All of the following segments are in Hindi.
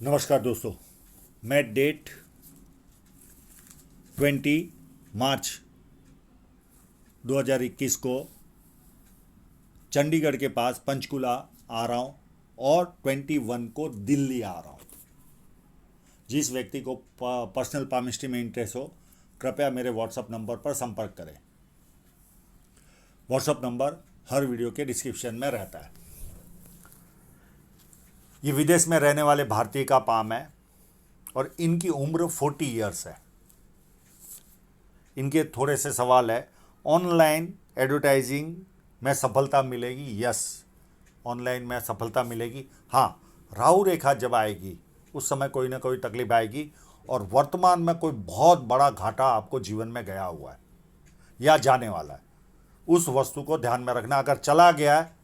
नमस्कार दोस्तों। मैं डेट 20 मार्च 2021 को चंडीगढ़ के पास पंचकुला आ रहा हूँ और 21 को दिल्ली आ रहा हूँ। जिस व्यक्ति को पर्सनल पामिस्ट्री में इंटरेस्ट हो कृपया मेरे व्हाट्सएप नंबर पर संपर्क करें। व्हाट्सएप नंबर हर वीडियो के डिस्क्रिप्शन में रहता है। ये विदेश में रहने वाले भारतीय का पाम है और इनकी उम्र 40 ईयर्स है। इनके थोड़े से सवाल है। ऑनलाइन एडवर्टाइजिंग में सफलता मिलेगी? यस, ऑनलाइन में सफलता मिलेगी। हाँ, राहु रेखा जब आएगी उस समय कोई ना कोई तकलीफ आएगी और वर्तमान में कोई बहुत बड़ा घाटा आपको जीवन में गया हुआ है या जाने वाला है। उस वस्तु को ध्यान में रखना। अगर चला गया है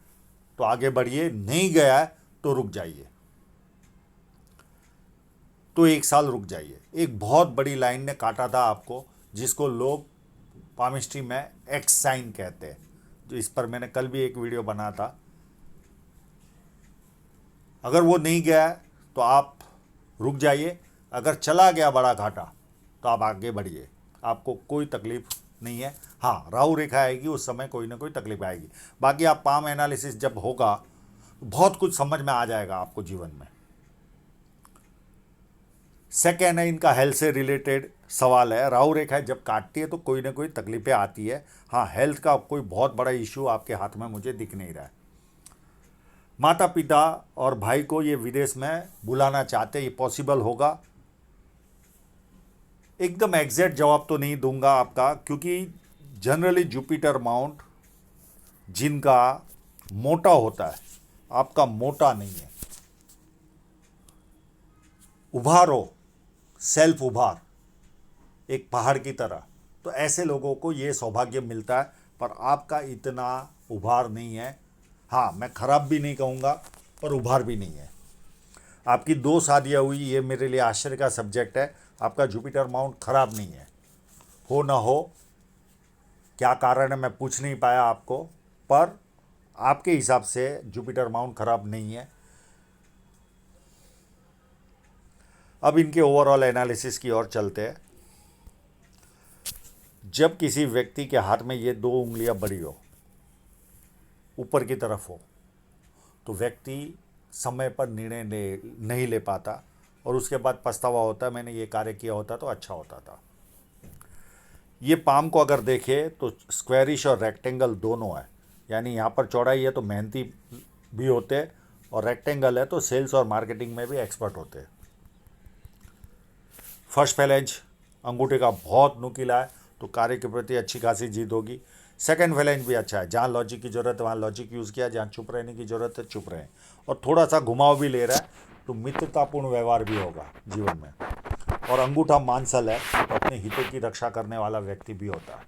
तो आगे बढ़िए, नहीं गया है तो रुक जाइए, तो 1 साल रुक जाइए। एक बहुत बड़ी लाइन ने काटा था आपको, जिसको लोग पामिस्ट्री में एक्स साइन कहते हैं। जो इस पर मैंने कल भी एक वीडियो बना था। अगर वो नहीं गया है तो आप रुक जाइए। अगर चला गया बड़ा घाटा तो आप आगे बढ़िए, आपको कोई तकलीफ नहीं है। हाँ, राहु रेखा आएगी उस समय कोई ना कोई तकलीफ आएगी। बाकी आप पाम एनालिसिस जब होगा बहुत कुछ समझ में आ जाएगा आपको जीवन में। सेकेंड है, इनका हेल्थ से रिलेटेड सवाल है। राहु रेखा जब काटती है तो कोई ना कोई तकलीफें आती है। हाँ, हेल्थ का कोई बहुत बड़ा इशू आपके हाथ में मुझे दिख नहीं रहा है। माता पिता और भाई को ये विदेश में बुलाना चाहते, ये पॉसिबल होगा? एकदम एग्जैक्ट जवाब तो नहीं दूंगा आपका, क्योंकि जनरली जुपिटर माउंट जिनका मोटा होता है, आपका मोटा नहीं है। उभारो, सेल्फ उभार एक पहाड़ की तरह, तो ऐसे लोगों को ये सौभाग्य मिलता है। पर आपका इतना उभार नहीं है। हाँ, मैं खराब भी नहीं कहूँगा पर उभार भी नहीं है। आपकी 2 शादियाँ हुई, ये मेरे लिए आश्चर्य का सब्जेक्ट है। आपका जुपिटर माउंट खराब नहीं है। हो ना हो, क्या कारण है मैं पूछ नहीं पाया आपको, पर आपके हिसाब से जुपिटर माउंट खराब नहीं है। अब इनके ओवरऑल एनालिसिस की ओर चलते हैं। जब किसी व्यक्ति के हाथ में ये 2 उंगलियां बड़ी हो, ऊपर की तरफ हो, तो व्यक्ति समय पर निर्णय नहीं ले पाता और उसके बाद पछतावा होता है, मैंने ये कार्य किया होता तो अच्छा होता था। ये पाम को अगर देखें तो स्क्वेरिश और रेक्टेंगल दोनों है। यानी यहाँ पर चौड़ाई है तो मेहनती भी होते हैं और रेक्टेंगल है तो सेल्स और मार्केटिंग में भी एक्सपर्ट होते हैं। फर्स्ट फैलेंज अंगूठे का बहुत नुकीला है तो कार्य के प्रति अच्छी खासी जीत होगी। सेकंड फैलेंज भी अच्छा है, जहाँ लॉजिक की ज़रूरत है वहाँ लॉजिक यूज़ किया, जहाँ चुप रहने की ज़रूरत है चुप रहें, और थोड़ा सा घुमाव भी ले रहा है तो मित्रतापूर्ण व्यवहार भी होगा जीवन में। और अंगूठा मांसल है तो अपने हितों की रक्षा करने वाला व्यक्ति भी होता है।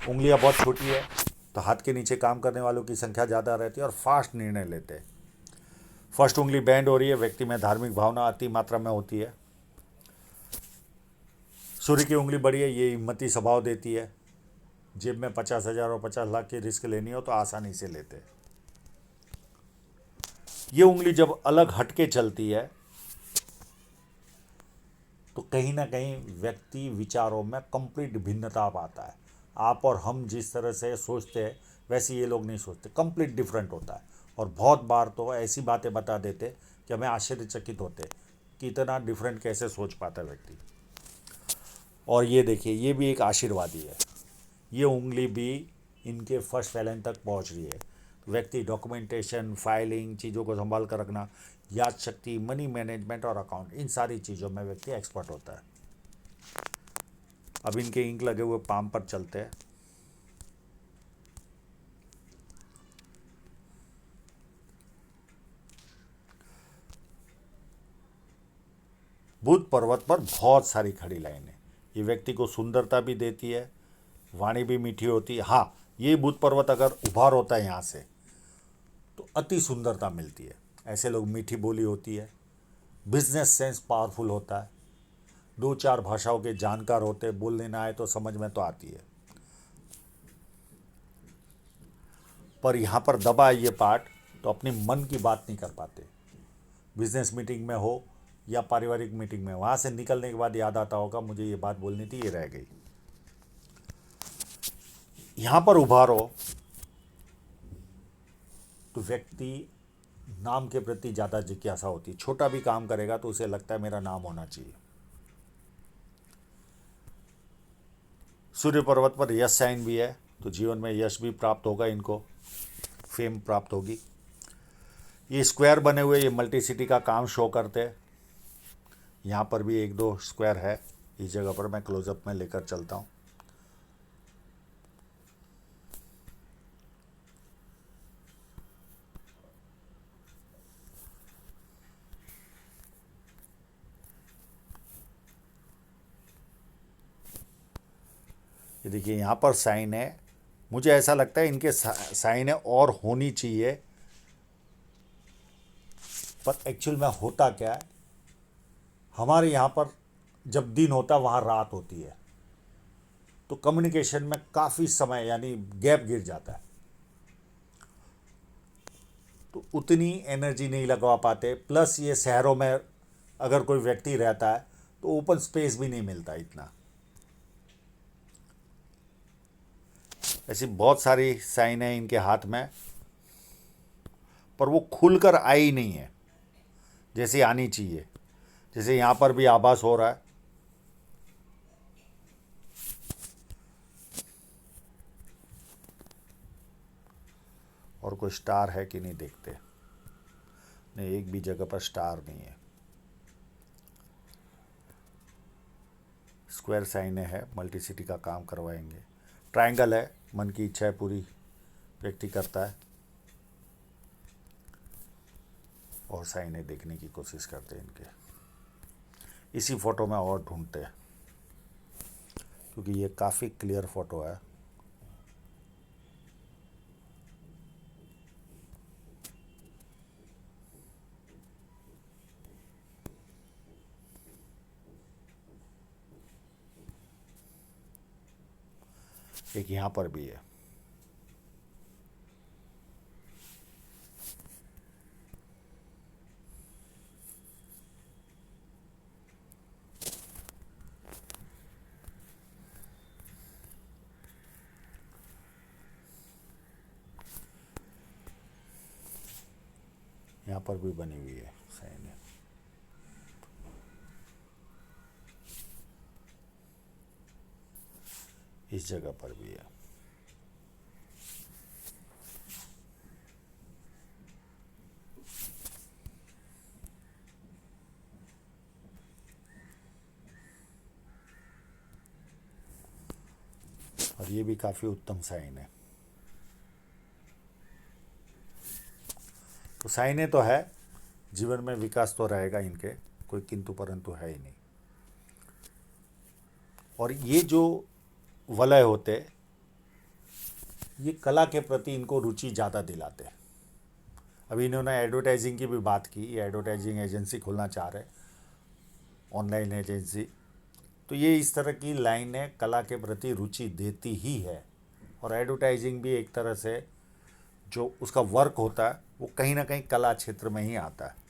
उंगलियां बहुत छोटी है तो हाथ के नीचे काम करने वालों की संख्या ज़्यादा रहती है और फास्ट निर्णय लेते हैं। फर्स्ट उंगली बैंड हो रही है, व्यक्ति में धार्मिक भावना अति मात्रा में होती है। सूर्य की उंगली बड़ी है, ये हिम्मती स्वभाव देती है। जेब में 50,000 और 50 लाख की रिस्क लेनी हो तो आसानी से लेते हैं। ये उंगली जब अलग हटके चलती है तो कहीं ना कहीं व्यक्ति विचारों में कंप्लीट भिन्नता पाता है। आप और हम जिस तरह से सोचते हैं वैसे ये लोग नहीं सोचते, कंप्लीट डिफरेंट होता है। और बहुत बार तो ऐसी बातें बता देते कि हमें आश्चर्यचकित होते कि इतना डिफरेंट कैसे सोच पाता है व्यक्ति। और ये देखिए, ये भी एक आशीर्वादी है। ये उंगली भी इनके फर्स्ट फैलेंज तक पहुंच रही है। व्यक्ति डॉक्यूमेंटेशन, फाइलिंग, चीज़ों को संभाल कर रखना, याद शक्ति, मनी मैनेजमेंट और अकाउंट, इन सारी चीज़ों में व्यक्ति एक्सपर्ट होता है। अब इनके इंक लगे हुए पाम पर चलते हैं। बुध पर्वत पर बहुत सारी खड़ी लाइनें, ये व्यक्ति को सुंदरता भी देती है, वाणी भी मीठी होती है। हाँ, ये बुध पर्वत अगर उभार होता है यहाँ से तो अति सुंदरता मिलती है। ऐसे लोग, मीठी बोली होती है, बिजनेस सेंस पावरफुल होता है, 2-4 भाषाओं के जानकार होते, बोलने ना आए तो समझ में तो आती है। पर यहाँ पर दबा है ये पार्ट तो अपनी मन की बात नहीं कर पाते। बिजनेस मीटिंग में हो या पारिवारिक मीटिंग में, वहाँ से निकलने के बाद याद आता होगा मुझे ये बात बोलनी थी, ये रह गई। यहाँ पर उभारो तो व्यक्ति नाम के प्रति ज़्यादा जिज्ञासा होती है। छोटा भी काम करेगा तो उसे लगता है मेरा नाम होना चाहिए। सूर्य पर्वत पर यश साइन भी है, तो जीवन में यश भी प्राप्त होगा इनको, फेम प्राप्त होगी। ये स्क्वायर बने हुए ये मल्टी सिटी का काम शो करते हैं। यहाँ पर भी एक दो स्क्वायर है, इस जगह पर मैं क्लोजअप में लेकर चलता हूँ। ये देखिए यहाँ पर साइन है, मुझे ऐसा लगता है इनके साइन है और होनी चाहिए, पर एक्चुअल में होता क्या है, हमारे यहाँ पर जब दिन होता है वहाँ रात होती है, तो कम्युनिकेशन में काफ़ी समय यानी गैप गिर जाता है, तो उतनी एनर्जी नहीं लगवा पाते। प्लस ये शहरों में अगर कोई व्यक्ति रहता है तो ओपन स्पेस भी नहीं मिलता इतना। ऐसी बहुत सारी साइन है इनके हाथ में, पर वो खुलकर आई नहीं है जैसे आनी चाहिए। जैसे यहाँ पर भी आभास हो रहा है। और कोई स्टार है कि नहीं देखते, नहीं एक भी जगह पर स्टार नहीं है। स्क्वायर साइन है, मल्टी सिटी का काम करवाएंगे। ट्रायंगल है, मन की इच्छाएं पूरी व्यक्ति करता है। और साइनें देखने की कोशिश करते हैं इनके, इसी फोटो में और ढूंढते हैं क्योंकि ये काफ़ी क्लियर फोटो है। एक यहाँ पर भी है। यहाँ पर भी बनी हुई है साइन है। इस जगह पर भी है। और ये भी काफ़ी उत्तम साइन है। तो साइनें तो है, जीवन में विकास तो रहेगा इनके, कोई किंतु परंतु है ही नहीं। और ये जो वलय होते, ये कला के प्रति इनको रुचि ज़्यादा दिलाते हैं। अभी इन्होंने एडवर्टाइजिंग की भी बात की, ये एडवर्टाइजिंग एजेंसी खोलना चाह रहे, ऑनलाइन एजेंसी। तो ये इस तरह की लाइनें कला के प्रति रुचि देती ही है। और एडवर्टाइजिंग भी एक तरह से जो उसका वर्क होता है वो कहीं ना कहीं कला क्षेत्र में ही आता है।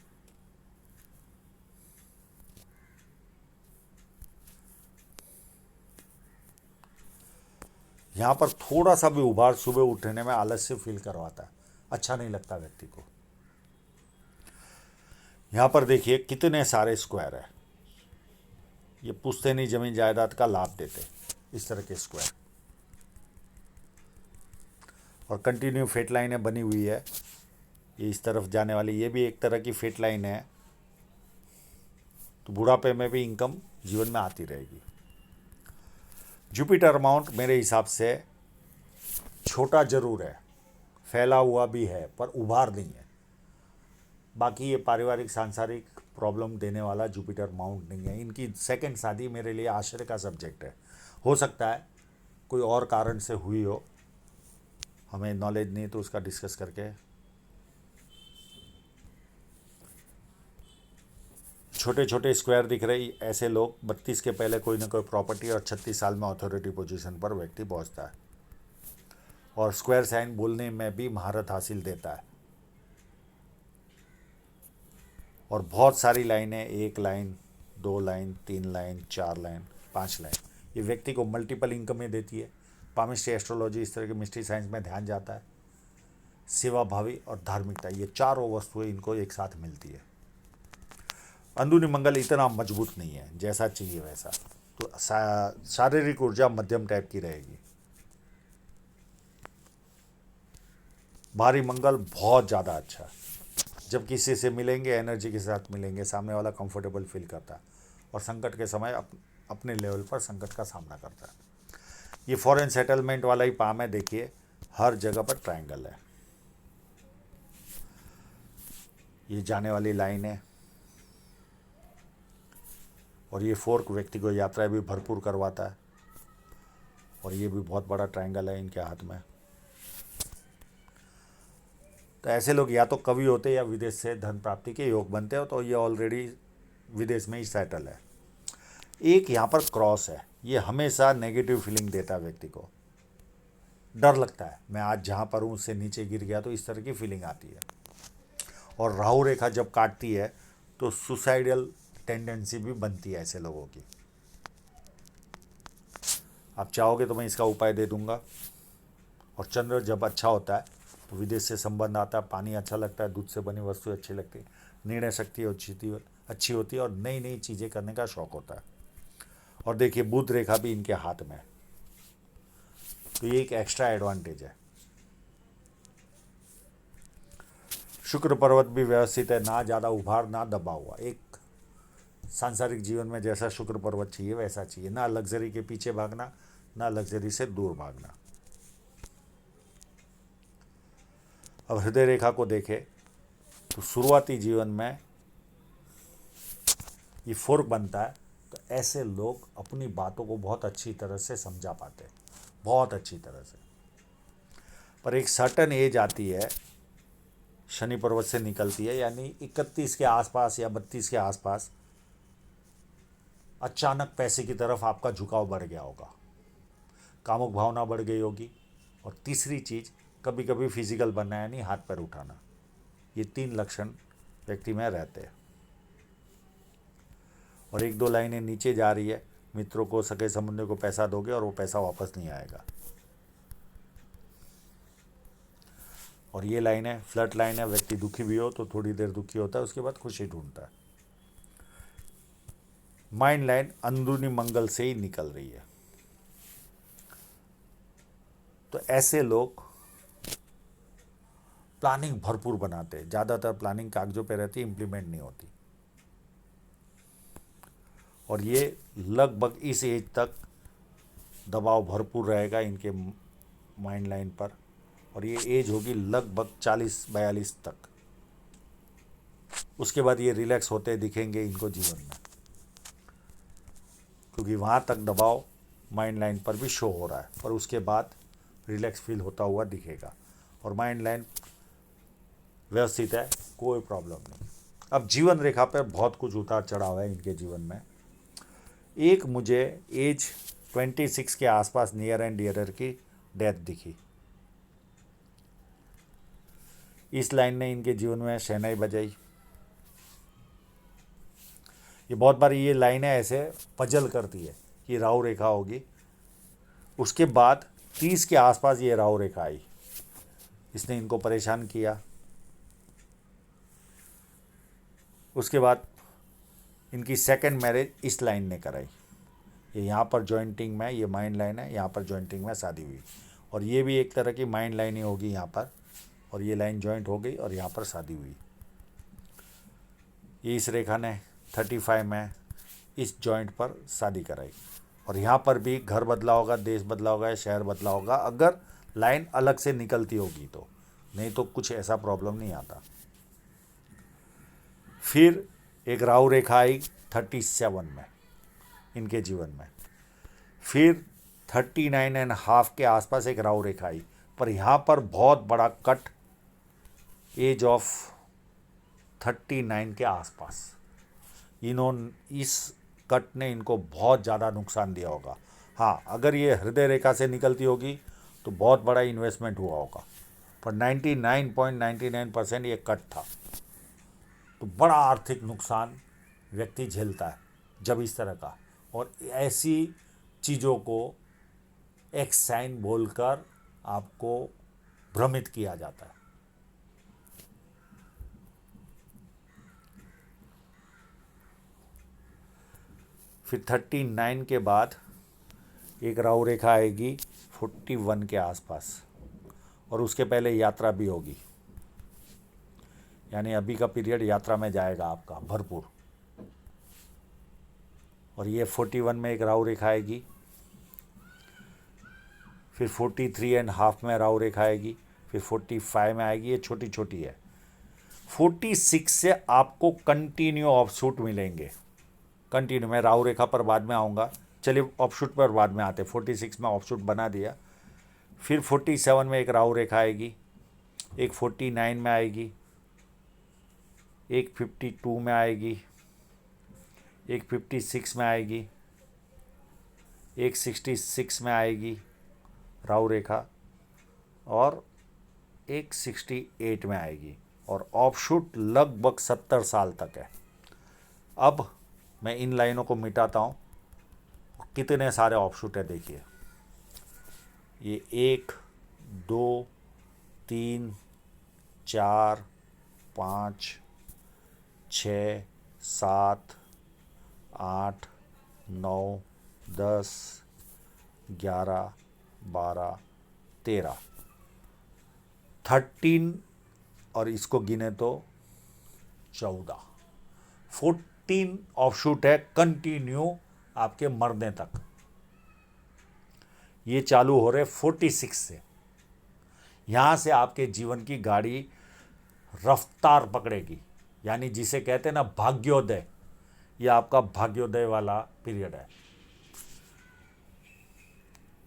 यहाँ पर थोड़ा सा भी उभार सुबह उठने में आलस्य फील करवाता है, अच्छा नहीं लगता व्यक्ति को। यहाँ पर देखिए कितने सारे स्क्वायर है, ये पुश्तैनी जमीन जायदाद का लाभ देते इस तरह के स्क्वायर। और कंटिन्यू फेट लाइनें बनी हुई है, ये इस तरफ जाने वाली, ये भी एक तरह की फेट लाइन है। तो बुढ़ापे में भी इनकम जीवन में आती रहेगी। जुपिटर अमाउंट मेरे हिसाब से छोटा जरूर है, फैला हुआ भी है, पर उभार नहीं है। बाकी ये पारिवारिक सांसारिक प्रॉब्लम देने वाला जुपिटर माउंट नहीं है। इनकी सेकंड शादी मेरे लिए आश्चर्य का सब्जेक्ट है। हो सकता है कोई और कारण से हुई हो, हमें नॉलेज नहीं तो उसका डिस्कस करके। छोटे छोटे स्क्वायर दिख रहे, ऐसे लोग 32 के पहले कोई ना कोई प्रॉपर्टी और 36 साल में अथॉरिटी पोजीशन पर व्यक्ति पहुंचता है। और स्क्वायर साइन बोलने में भी महारत हासिल देता है। और बहुत सारी लाइनें, 1 line, 2 line, 3 line, 4 line, 5 line, ये व्यक्ति को मल्टीपल इनकमें देती है। पामिस्ट्री, एस्ट्रोलॉजी, इस तरह के मिस्ट्री साइंस में ध्यान जाता है। सेवा भावी और धार्मिकता, ये चारों वस्तुएं इनको एक साथ मिलती है। अंदरूनी मंगल इतना मजबूत नहीं है, जैसा चाहिए वैसा, तो शारीरिक ऊर्जा मध्यम टाइप की रहेगी। भारी मंगल बहुत ज़्यादा अच्छा है। जब किसी से मिलेंगे, एनर्जी के साथ मिलेंगे, सामने वाला कंफर्टेबल फील करता है और संकट के समय अपने लेवल पर संकट का सामना करता है। ये फॉरेन सेटलमेंट वाला ही पाम है, देखिए हर जगह पर ट्रायंगल है, ये जाने वाली लाइन है। और ये फोर्क व्यक्ति को यात्राएं भी भरपूर करवाता है। और ये भी बहुत बड़ा ट्रायंगल है इनके हाथ में। तो ऐसे लोग या तो कवि होते या विदेश से धन प्राप्ति के योग बनते हो, तो ये ऑलरेडी विदेश में ही सेटल है। एक यहाँ पर क्रॉस है, ये हमेशा नेगेटिव फीलिंग देता है व्यक्ति को, डर लगता है मैं आज जहाँ पर हूँ उससे नीचे गिर गया, तो इस तरह की फीलिंग आती है। और राहु रेखा जब काटती है तो सुसाइडल टेंडेंसी भी बनती है ऐसे लोगों की। आप चाहोगे तो मैं इसका उपाय दे दूंगा। और चंद्र जब अच्छा होता है तो विदेश से संबंध आता है, पानी अच्छा लगता है, दूध से बनी वस्तु अच्छी लगती है, निर्णय शक्ति अच्छी होती है और नई नई चीज़ें करने का शौक होता है। और देखिए बुध रेखा भी इनके हाथ में है, तो ये एक एक्स्ट्रा एडवांटेज है। शुक्र पर्वत भी व्यवस्थित है, ना ज़्यादा उभार ना दबा हुआ। एक सांसारिक जीवन में जैसा शुक्र पर्वत चाहिए वैसा चाहिए, ना लग्जरी के पीछे भागना, ना लग्जरी से दूर भागना। अब हृदय रेखा को देखें तो शुरुआती जीवन में ये फोर्क बनता है, तो ऐसे लोग अपनी बातों को बहुत अच्छी तरह से समझा पाते हैं, बहुत अच्छी तरह से। पर एक सर्टन एज आती है, शनि पर्वत से निकलती है, यानी 31 के आसपास या 32 के आसपास अचानक पैसे की तरफ आपका झुकाव बढ़ गया होगा, कामुक भावना बढ़ गई होगी। और तीसरी चीज़, कभी कभी फिजिकल बनना, यानी हाथ पैर उठाना। ये 3 लक्षण व्यक्ति में रहते हैं। और 1-2 लाइनें नीचे जा रही है, मित्रों को, सगे संबंधियों को पैसा दोगे और वो पैसा वापस नहीं आएगा। और ये लाइन है, फ्लर्ट लाइन है, व्यक्ति दुखी भी हो तो थोड़ी देर दुखी होता है, उसके बाद खुशी ढूंढता है। माइंड लाइन अंदरूनी मंगल से ही निकल रही है। तो ऐसे लोग प्लानिंग भरपूर बनाते हैं, ज़्यादातर प्लानिंग कागजों पे रहती, इम्प्लीमेंट नहीं होती। और ये लगभग इस एज तक दबाव भरपूर रहेगा इनके माइंड लाइन पर, और ये एज होगी लगभग 40-42 तक। उसके बाद ये रिलैक्स होते दिखेंगे इनको जीवन में, क्योंकि वहाँ तक दबाव माइंड लाइन पर भी शो हो रहा है, पर उसके बाद रिलैक्स फील होता हुआ दिखेगा और माइंड लाइन व्यवस्थित है, कोई प्रॉब्लम नहीं। अब जीवन रेखा पर बहुत कुछ उतार चढ़ाव है इनके जीवन में। एक मुझे एज 26 के आसपास नियर एंड डियरर की डेथ दिखी। इस लाइन ने इनके जीवन में शहनाई बजाई। ये बहुत बार ये लाइनें ऐसे पजल करती है कि राहु रेखा होगी। उसके बाद 30 के आसपास ये राहु रेखा आई, इसने इनको परेशान किया। उसके बाद इनकी सेकंड मैरिज इस लाइन ने कराई। ये यहाँ पर जॉइंटिंग में, ये माइंड लाइन है, यहाँ पर जॉइंटिंग में शादी हुई। और ये भी एक तरह की माइंड लाइन ही होगी यहाँ पर, और ये लाइन जॉइंट हो गई और यहाँ पर शादी हुई। ये इस रेखा ने 35 में इस जॉइंट पर शादी कराई। और यहाँ पर भी घर बदला होगा, देश बदला होगा, शहर बदला होगा, अगर लाइन अलग से निकलती होगी तो, नहीं तो कुछ ऐसा प्रॉब्लम नहीं आता। फिर एक राहु रेखा आई 37 में इनके जीवन में। फिर 39.5 के आसपास एक राहु रेखा आई, पर यहाँ पर बहुत बड़ा कट एज ऑफ 39 के आसपास। इन्होंने इस कट ने इनको बहुत ज़्यादा नुकसान दिया होगा। हाँ, अगर ये हृदय रेखा से निकलती होगी तो बहुत बड़ा इन्वेस्टमेंट हुआ होगा, पर 99.99% ये कट था, तो बड़ा आर्थिक नुकसान व्यक्ति झेलता है जब इस तरह का, और ऐसी चीज़ों को एक साइन बोलकर आपको भ्रमित किया जाता है। फिर 39 के बाद एक राहु रेखा आएगी 41 के आसपास, और उसके पहले यात्रा भी होगी, यानी अभी का पीरियड यात्रा में जाएगा आपका भरपूर। और ये 41 में एक राहु रेखा आएगी, फिर 43.5 में राहु रेखा आएगी, फिर 45 में आएगी, ये छोटी छोटी है। 46 से आपको कंटिन्यू ऑफशूट मिलेंगे, कंटिन्यू। मैं राहु रेखा पर बाद में आऊँगा, चलिए ऑफशूट पर बाद में आते। 46 में ऑफशूट बना दिया, फिर 47 में एक राहु रेखा आएगी, एक 49 में आएगी, एक 52 में आएगी, एक 56 में आएगी, एक 66 में आएगी राहु रेखा, और एक 68 में आएगी, और ऑफशूट लगभग 70 साल तक है। अब मैं इन लाइनों को मिटाता हूँ, कितने सारे ऑफशूट है देखिए। ये 1 2 3 4 5 6 7 8 9 10 11 12 13 13, और इसको गिने तो 14 ऑफशूट है कंटिन्यू आपके मरने तक। ये चालू हो रहे 46 से। यहाँ से आपके जीवन की गाड़ी रफ्तार पकड़ेगी, यानी जिसे कहते हैं ना भाग्योदय, ये आपका भाग्योदय वाला पीरियड है।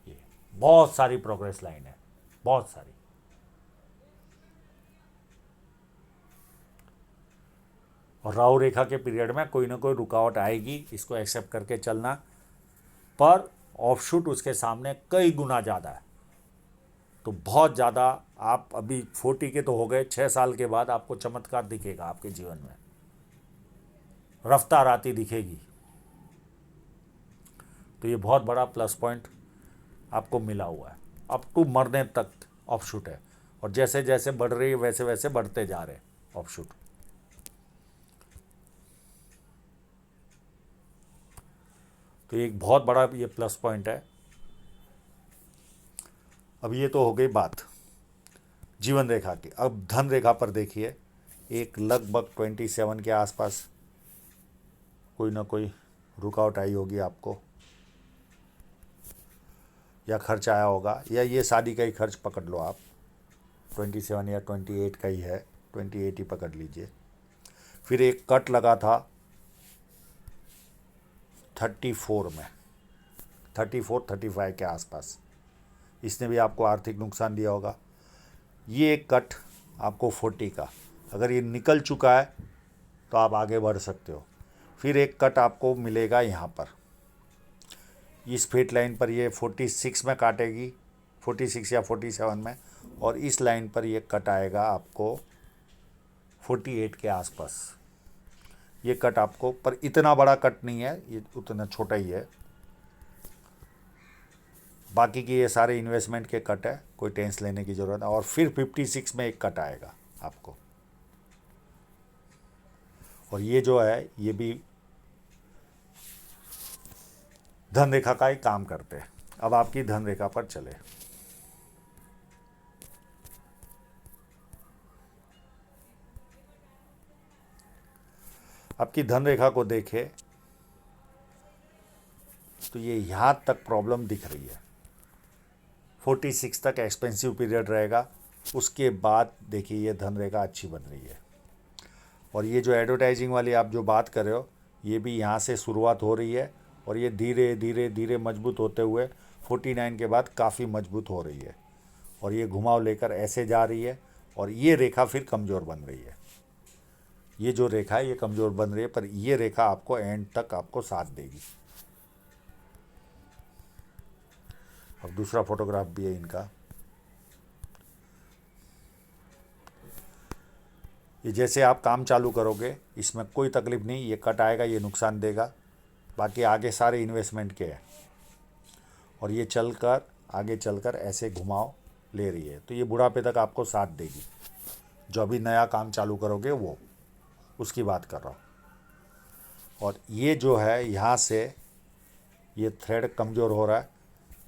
ये बहुत सारी प्रोग्रेस लाइन है, बहुत सारी। और राहु रेखा के पीरियड में कोई ना कोई रुकावट आएगी, इसको एक्सेप्ट करके चलना, पर ऑफशूट उसके सामने कई गुना ज़्यादा है। तो बहुत ज़्यादा, आप अभी 40 के तो हो गए, 6 साल के बाद आपको चमत्कार दिखेगा आपके जीवन में, रफ्तार आती दिखेगी। तो ये बहुत बड़ा प्लस पॉइंट आपको मिला हुआ है। अप टू मरने तक ऑफशूट है, और जैसे जैसे बढ़ रही है वैसे वैसे बढ़ते जा रहे हैं ऑफशूट। तो एक बहुत बड़ा ये प्लस पॉइंट है। अब ये तो हो गई बात जीवन रेखा की। अब धन रेखा पर देखिए, एक लगभग 27 के आसपास कोई ना कोई रुकावट आई होगी आपको, या खर्च आया होगा, या ये शादी का ही खर्च पकड़ लो आप, 27 या 28 का ही है, 28 ही पकड़ लीजिए। फिर एक कट लगा था 34 में, 34-35 के आसपास, इसने भी आपको आर्थिक नुकसान दिया होगा। ये एक कट आपको 40 का, अगर ये निकल चुका है तो आप आगे बढ़ सकते हो। फिर एक कट आपको मिलेगा यहाँ पर, इस फेट लाइन पर, ये 46 में काटेगी, 46 या 47 में, और इस लाइन पर ये कट आएगा आपको 48 के आसपास। ये कट आपको, पर इतना बड़ा कट नहीं है, ये उतना छोटा ही है। बाकी के ये सारे इन्वेस्टमेंट के कट है, कोई टेंस लेने की ज़रूरत है। और फिर 56 में एक कट आएगा आपको, और ये जो है ये भी धन रेखा का ही काम करते हैं। अब आपकी धन रेखा पर चले। आपकी धन रेखा को देखें तो ये यहाँ तक प्रॉब्लम दिख रही है, 46 तक एक्सपेंसिव पीरियड रहेगा। उसके बाद देखिए ये धन रेखा अच्छी बन रही है। और ये जो एडवर्टाइजिंग वाली आप जो बात कर रहे हो, ये भी यहाँ से शुरुआत हो रही है, और ये धीरे धीरे धीरे मजबूत होते हुए 49 के बाद काफ़ी मजबूत हो रही है, और ये घुमाव लेकर ऐसे जा रही है, और ये रेखा फिर कमज़ोर बन रही है। ये जो रेखा है ये कमज़ोर बन रही है, पर ये रेखा आपको एंड तक आपको साथ देगी। अब दूसरा फोटोग्राफ भी है इनका। ये जैसे आप काम चालू करोगे इसमें कोई तकलीफ नहीं, ये कट आएगा, ये नुकसान देगा, बाकी आगे सारे इन्वेस्टमेंट के हैं। और ये चलकर आगे चलकर ऐसे घुमाव ले रही है, तो ये बुढ़ापे तक आपको साथ देगी। जो अभी नया काम चालू करोगे वो, उसकी बात कर रहा हूँ। और ये जो है यहाँ से ये थ्रेड कमज़ोर हो रहा है,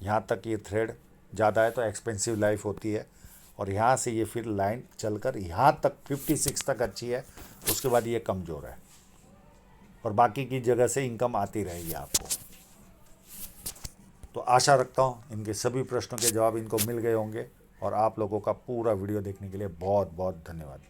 यहाँ तक ये थ्रेड ज़्यादा है तो एक्सपेंसिव लाइफ होती है। और यहाँ से ये फिर लाइन चलकर यहाँ तक 56 तक अच्छी है, उसके बाद ये कमज़ोर है और बाकी की जगह से इनकम आती रहेगी आपको। तो आशा रखता हूँ इनके सभी प्रश्नों के जवाब इनको मिल गए होंगे। और आप लोगों का पूरा वीडियो देखने के लिए बहुत बहुत धन्यवाद।